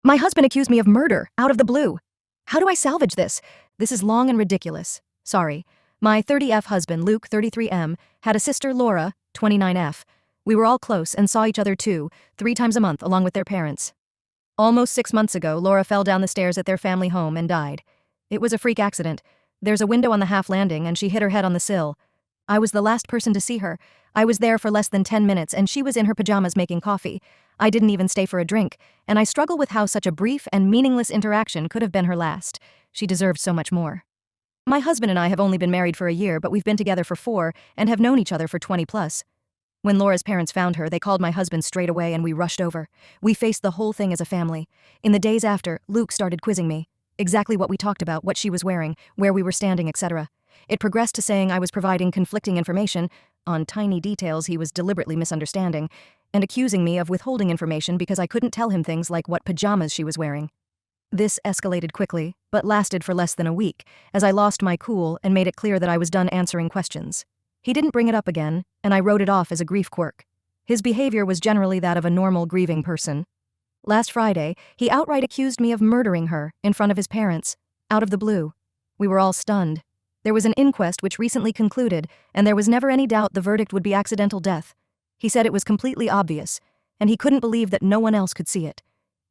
My husband accused me of murder, out of the blue. How do I salvage this? This is long and ridiculous. Sorry. My 30F husband, Luke, 33M, had a sister, Laura, 29F. We were all close and saw each other 3 times a month along with their parents. Almost 6 months ago, Laura fell down the stairs at their family home and died. It was a freak accident. There's a window on the half landing and she hit her head on the sill. I was the last person to see her. I was there for less than 10 minutes and she was in her pajamas making coffee. I didn't even stay for a drink, and I struggle with how such a brief and meaningless interaction could have been her last. She deserved so much more. My husband and I have only been married for a year, but we've been together for 4 and have known each other for 20 plus. When Laura's parents found her, they called my husband straight away and we rushed over. We faced the whole thing as a family. In the days after, Luke started quizzing me. Exactly what we talked about, what she was wearing, where we were standing, etc. It progressed to saying I was providing conflicting information on tiny details he was deliberately misunderstanding, and accusing me of withholding information because I couldn't tell him things like what pajamas she was wearing. This escalated quickly, but lasted for less than a week, as I lost my cool and made it clear that I was done answering questions. He didn't bring it up again, and I wrote it off as a grief quirk. His behavior was generally that of a normal grieving person. Last Friday, he outright accused me of murdering her in front of his parents, out of the blue. We were all stunned. There was an inquest which recently concluded, and there was never any doubt the verdict would be accidental death. He said it was completely obvious, and he couldn't believe that no one else could see it.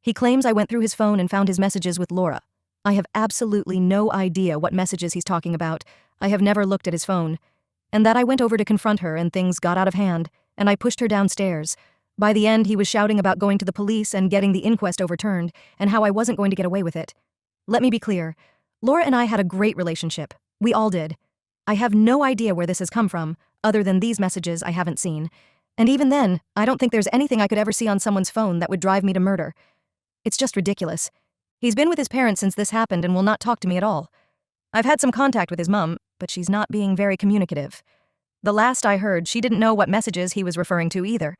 He claims I went through his phone and found his messages with Laura. I have absolutely no idea what messages he's talking about. I have never looked at his phone. And that I went over to confront her and things got out of hand, and I pushed her downstairs. By the end, he was shouting about going to the police and getting the inquest overturned, and how I wasn't going to get away with it. Let me be clear. Laura and I had a great relationship. We all did. I have no idea where this has come from, other than these messages I haven't seen. And even then, I don't think there's anything I could ever see on someone's phone that would drive me to murder. It's just ridiculous. He's been with his parents since this happened and will not talk to me at all. I've had some contact with his mom, but she's not being very communicative. The last I heard, she didn't know what messages he was referring to either.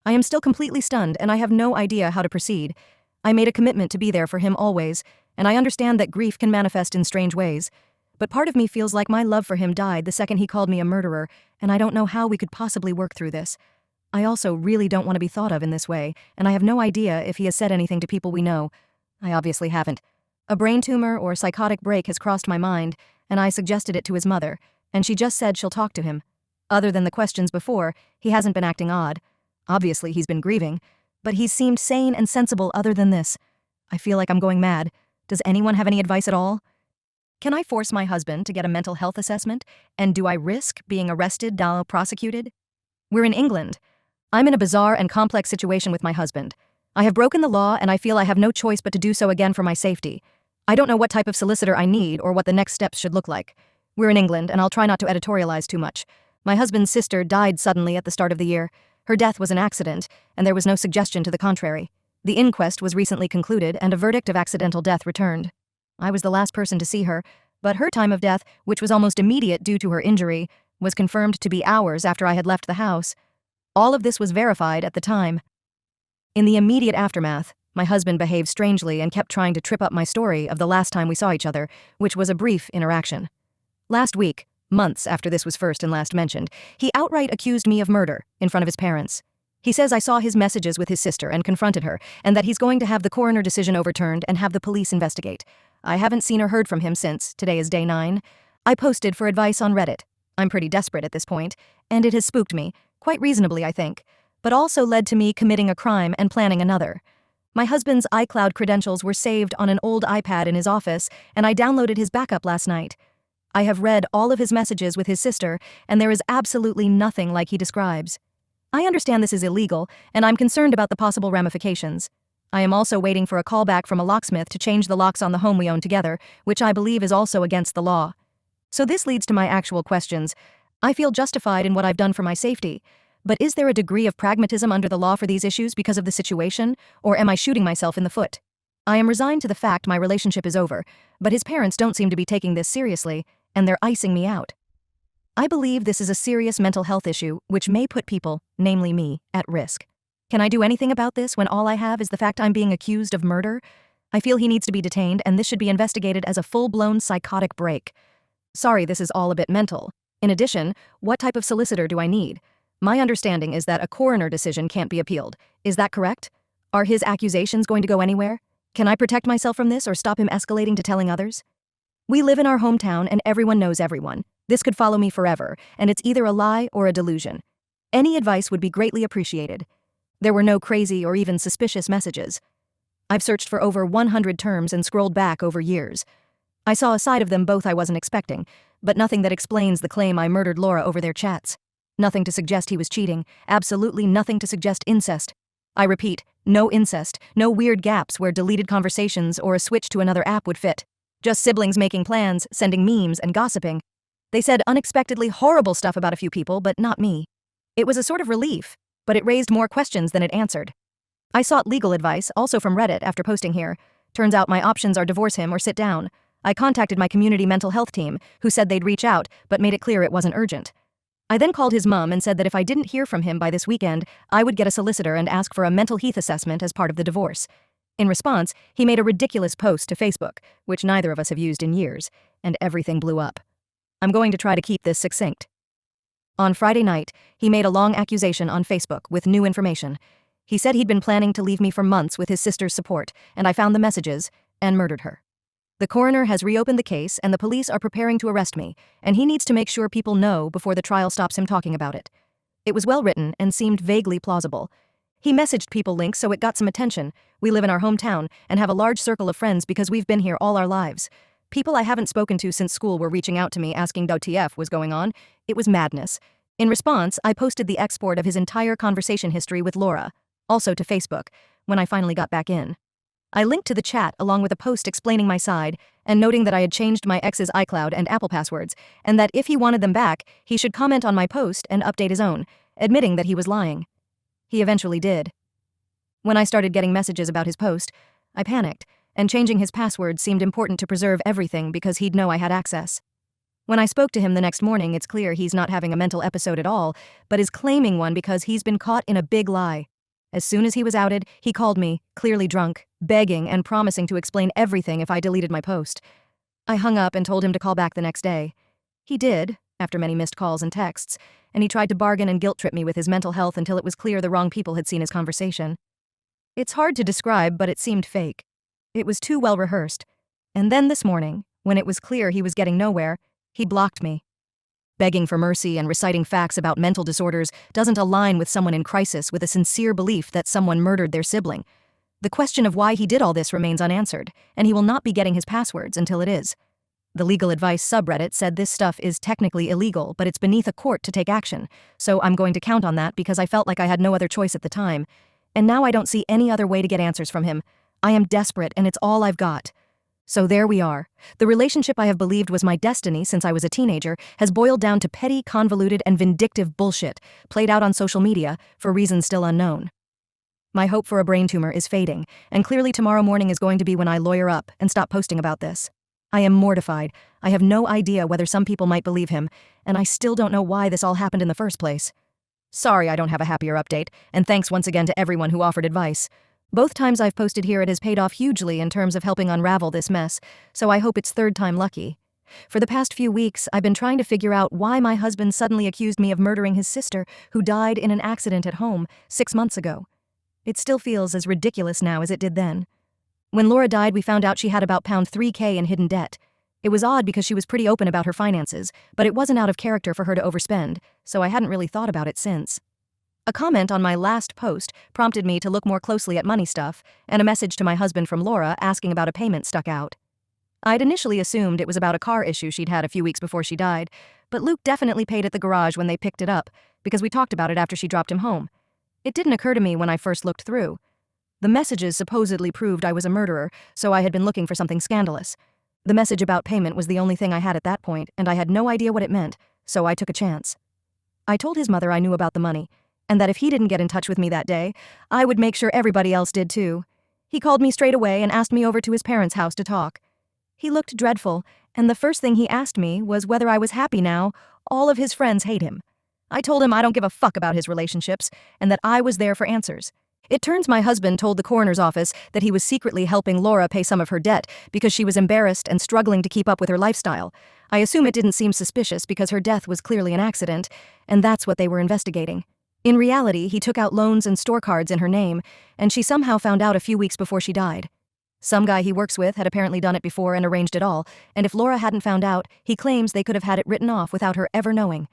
I am still completely stunned and I have no idea how to proceed. I made a commitment to be there for him always, and I understand that grief can manifest in strange ways. But part of me feels like my love for him died the second he called me a murderer, and I don't know how we could possibly work through this. I also really don't want to be thought of in this way, and I have no idea if he has said anything to people we know. I obviously haven't. A brain tumor or psychotic break has crossed my mind, and I suggested it to his mother, and she just said she'll talk to him. Other than the questions before, he hasn't been acting odd. Obviously, he's been grieving, but he's seemed sane and sensible other than this. I feel like I'm going mad. Does anyone have any advice at all? Can I force my husband to get a mental health assessment? And do I risk being arrested, prosecuted? We're in England. I'm in a bizarre and complex situation with my husband. I have broken the law and I feel I have no choice but to do so again for my safety. I don't know what type of solicitor I need or what the next steps should look like. We're in England and I'll try not to editorialize too much. My husband's sister died suddenly at the start of the year. Her death was an accident, and there was no suggestion to the contrary. The inquest was recently concluded and a verdict of accidental death returned. I was the last person to see her, but her time of death, which was almost immediate due to her injury, was confirmed to be hours after I had left the house. All of this was verified at the time. In the immediate aftermath, my husband behaved strangely and kept trying to trip up my story of the last time we saw each other, which was a brief interaction. Last week, months after this was first and last mentioned, he outright accused me of murder in front of his parents. He says I saw his messages with his sister and confronted her, and that he's going to have the coroner decision overturned and have the police investigate. I haven't seen or heard from him since. Today is day 9. I posted for advice on Reddit. I'm pretty desperate at this point, and it has spooked me, quite reasonably I think, but also led to me committing a crime and planning another. My husband's iCloud credentials were saved on an old iPad in his office, and I downloaded his backup last night. I have read all of his messages with his sister, and there is absolutely nothing like he describes. I understand this is illegal, and I'm concerned about the possible ramifications. I am also waiting for a callback from a locksmith to change the locks on the home we own together, which I believe is also against the law. So this leads to my actual questions. I feel justified in what I've done for my safety, but is there a degree of pragmatism under the law for these issues because of the situation, or am I shooting myself in the foot? I am resigned to the fact my relationship is over, but his parents don't seem to be taking this seriously, and they're icing me out. I believe this is a serious mental health issue which may put people, namely me, at risk. Can I do anything about this when all I have is the fact I'm being accused of murder? I feel he needs to be detained and this should be investigated as a full-blown psychotic break. Sorry, this is all a bit mental. In addition, what type of solicitor do I need? My understanding is that a coroner decision can't be appealed. Is that correct? Are his accusations going to go anywhere? Can I protect myself from this or stop him escalating to telling others? We live in our hometown and everyone knows everyone. This could follow me forever, and it's either a lie or a delusion. Any advice would be greatly appreciated. There were no crazy or even suspicious messages. I've searched for over 100 terms and scrolled back over years. I saw a side of them both I wasn't expecting, but nothing that explains the claim I murdered Laura over their chats. Nothing to suggest he was cheating, absolutely nothing to suggest incest. I repeat, no incest, no weird gaps where deleted conversations or a switch to another app would fit. Just siblings making plans, sending memes, and gossiping. They said unexpectedly horrible stuff about a few people, but not me. It was a sort of relief, but it raised more questions than it answered. I sought legal advice, also from Reddit, after posting here. Turns out my options are divorce him or sit down. I contacted my community mental health team, who said they'd reach out, but made it clear it wasn't urgent. I then called his mom and said that if I didn't hear from him by this weekend, I would get a solicitor and ask for a mental health assessment as part of the divorce. In response, he made a ridiculous post to Facebook, which neither of us have used in years, and everything blew up. I'm going to try to keep this succinct. On Friday night, he made a long accusation on Facebook with new information. He said he'd been planning to leave me for months with his sister's support, and I found the messages and murdered her. The coroner has reopened the case and the police are preparing to arrest me, and he needs to make sure people know before the trial stops him talking about it. It was well written and seemed vaguely plausible. He messaged people links so it got some attention. We live in our hometown and have a large circle of friends because we've been here all our lives. People I haven't spoken to since school were reaching out to me asking WTF was going on. It was madness. In response, I posted the export of his entire conversation history with Laura, also to Facebook, when I finally got back in. I linked to the chat along with a post explaining my side and noting that I had changed my ex's iCloud and Apple passwords, and that if he wanted them back, he should comment on my post and update his own, admitting that he was lying. He eventually did. When I started getting messages about his post, I panicked, and changing his password seemed important to preserve everything because he'd know I had access. When I spoke to him the next morning, it's clear he's not having a mental episode at all, but is claiming one because he's been caught in a big lie. As soon as he was outed, he called me, clearly drunk, begging and promising to explain everything if I deleted my post. I hung up and told him to call back the next day. He did, after many missed calls and texts, and he tried to bargain and guilt-trip me with his mental health until it was clear the wrong people had seen his conversation. It's hard to describe, but it seemed fake. It was too well rehearsed. And then this morning, when it was clear he was getting nowhere, he blocked me. Begging for mercy and reciting facts about mental disorders doesn't align with someone in crisis with a sincere belief that someone murdered their sibling. The question of why he did all this remains unanswered, and he will not be getting his passwords until it is. The legal advice subreddit said this stuff is technically illegal, but it's beneath a court to take action, so I'm going to count on that because I felt like I had no other choice at the time. And now I don't see any other way to get answers from him. I am desperate, and it's all I've got. So there we are. The relationship I have believed was my destiny since I was a teenager has boiled down to petty, convoluted, and vindictive bullshit, played out on social media for reasons still unknown. My hope for a brain tumor is fading, and clearly tomorrow morning is going to be when I lawyer up and stop posting about this. I am mortified. I have no idea whether some people might believe him, and I still don't know why this all happened in the first place. Sorry I don't have a happier update, and thanks once again to everyone who offered advice. Both times I've posted here it has paid off hugely in terms of helping unravel this mess, so I hope it's third time lucky. For the past few weeks, I've been trying to figure out why my husband suddenly accused me of murdering his sister, who died in an accident at home 6 months ago. It still feels as ridiculous now as it did then. When Laura died, we found out she had about £3,000 in hidden debt. It was odd because she was pretty open about her finances, but it wasn't out of character for her to overspend, so I hadn't really thought about it since. A comment on my last post prompted me to look more closely at money stuff, and a message to my husband from Laura asking about a payment stuck out. I'd initially assumed it was about a car issue she'd had a few weeks before she died, but Luke definitely paid at the garage when they picked it up, because we talked about it after she dropped him home. It didn't occur to me when I first looked through. The messages supposedly proved I was a murderer, so I had been looking for something scandalous. The message about payment was the only thing I had at that point, and I had no idea what it meant, so I took a chance. I told his mother I knew about the money, and that if he didn't get in touch with me that day, I would make sure everybody else did too. He called me straight away and asked me over to his parents' house to talk. He looked dreadful, and the first thing he asked me was whether I was happy now. All of his friends hate him. I told him I don't give a fuck about his relationships, and that I was there for answers. It turns my husband told the coroner's office that he was secretly helping Laura pay some of her debt because she was embarrassed and struggling to keep up with her lifestyle. I assume it didn't seem suspicious because her death was clearly an accident, and that's what they were investigating. In reality, he took out loans and store cards in her name, and she somehow found out a few weeks before she died. Some guy he works with had apparently done it before and arranged it all, and if Laura hadn't found out, he claims they could have had it written off without her ever knowing.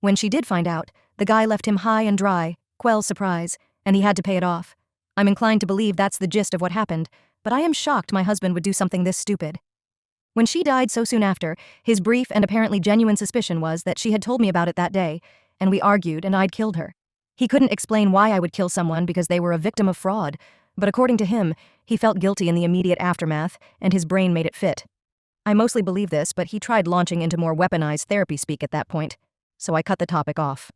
When she did find out, the guy left him high and dry, Quell's surprise, and he had to pay it off. I'm inclined to believe that's the gist of what happened, but I am shocked my husband would do something this stupid. When she died so soon after, his brief and apparently genuine suspicion was that she had told me about it that day, and we argued and I'd killed her. He couldn't explain why I would kill someone because they were a victim of fraud, but according to him, he felt guilty in the immediate aftermath, and his brain made it fit. I mostly believe this, but he tried launching into more weaponized therapy speak at that point, so I cut the topic off.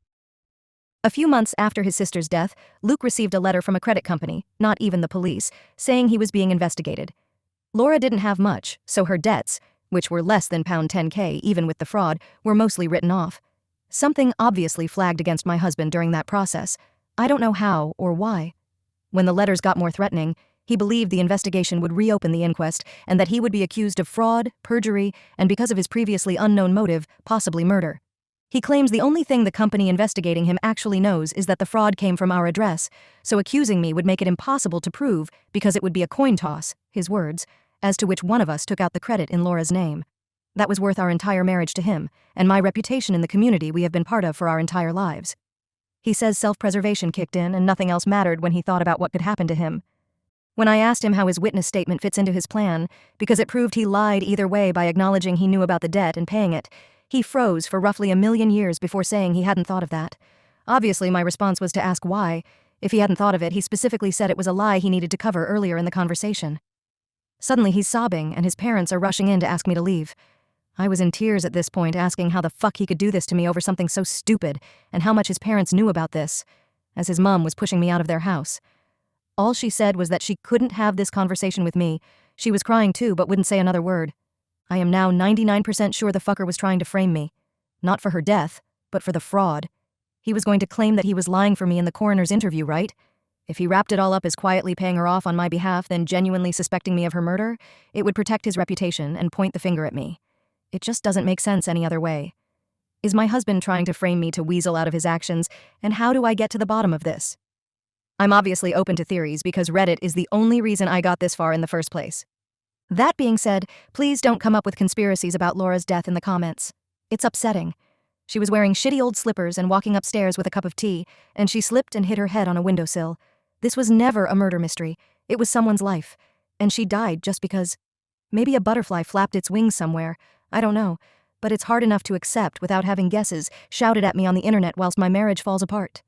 A few months after his sister's death, Luke received a letter from a credit company, not even the police, saying he was being investigated. Laura didn't have much, so her debts, which were less than £10K even with the fraud, were mostly written off. Something obviously flagged against my husband during that process. I don't know how or why. When the letters got more threatening, he believed the investigation would reopen the inquest and that he would be accused of fraud, perjury, and because of his previously unknown motive, possibly murder. He claims the only thing the company investigating him actually knows is that the fraud came from our address, so accusing me would make it impossible to prove because it would be a coin toss, his words, as to which one of us took out the credit in Laura's name. That was worth our entire marriage to him, and my reputation in the community we have been part of for our entire lives. He says self-preservation kicked in and nothing else mattered when he thought about what could happen to him. When I asked him how his witness statement fits into his plan, because it proved he lied either way by acknowledging he knew about the debt and paying it, he froze for roughly 1,000,000 years before saying he hadn't thought of that. Obviously, my response was to ask why. If he hadn't thought of it, he specifically said it was a lie he needed to cover earlier in the conversation. Suddenly, he's sobbing, and his parents are rushing in to ask me to leave. I was in tears at this point, asking how the fuck he could do this to me over something so stupid, and how much his parents knew about this, as his mom was pushing me out of their house. All she said was that she couldn't have this conversation with me. She was crying too, but wouldn't say another word. I am now 99% sure the fucker was trying to frame me. Not for her death, but for the fraud. He was going to claim that he was lying for me in the coroner's interview, right? If he wrapped it all up as quietly paying her off on my behalf than genuinely suspecting me of her murder, it would protect his reputation and point the finger at me. It just doesn't make sense any other way. Is my husband trying to frame me to weasel out of his actions, and how do I get to the bottom of this? I'm obviously open to theories because Reddit is the only reason I got this far in the first place. That being said, please don't come up with conspiracies about Laura's death in the comments. It's upsetting. She was wearing shitty old slippers and walking upstairs with a cup of tea, and she slipped and hit her head on a windowsill. This was never a murder mystery. It was someone's life. And she died just because. Maybe a butterfly flapped its wings somewhere. I don't know. But it's hard enough to accept without having guesses shouted at me on the internet whilst my marriage falls apart.